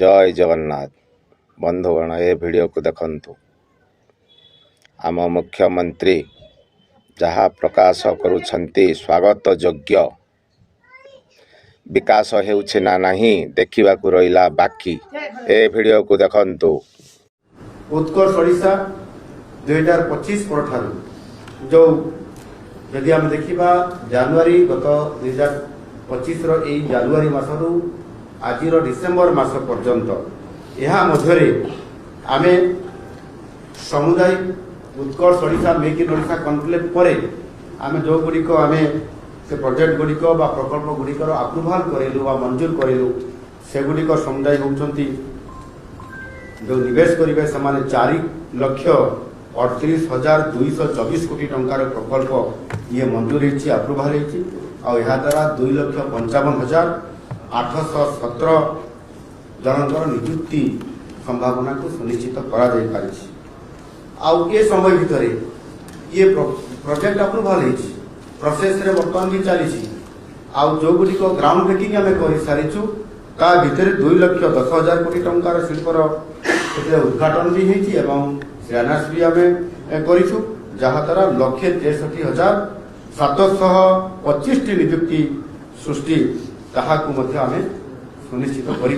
जय जगन्नाथ बंधुगण ए वीडियो को देखंतु आम मुख्यमंत्री जहाँ प्रकाश करुछंती स्वागत योग्य विकास हेउछि ना नहीं देखिबा को रहिला बाकी ए वीडियो को देखंतु। उत्कर्ष ओडिशा 2025 परठारु जो यदि आम देखा जनवरी गत 2025 रही जनवरी मासरू आज डिसेम्बर मास पर्यंत यह मध्य आम सामुदायिक उत्कर्ष Odisha make in Odisha conclave पर आम जो गुड़िक आम से प्रोजेक्ट गुड़िक प्रकल्प गुड़िकर अप्रूवाल करेलु मंजूर करेलु से गुड़िक समुदाय होती जो निवेश करेंगे से 4,38,224 कोटी टंकार प्रकल्प ये मंजूर होती अप्रूवाल होती द्वारा 2,55,817 जनकर नियुक्ति संभावना को सुनिश्चित करा ये समय भितर ये प्रोजेक्ट अप्रूवाल होती प्रोसेस रे बर्तमान भी चली जो गुड़िक ग्राउंड ब्रेकिंग आम कर सारीचु ता भितर 2,10,000 कोटी टंकार शिल्पर उद्घाटन भी होती शिलान्यास भी आम करूँ जहाँ द्वारा 1,63,725 नियुक्ति सृष्टि ताहाकु आम सुनिश्चित कर।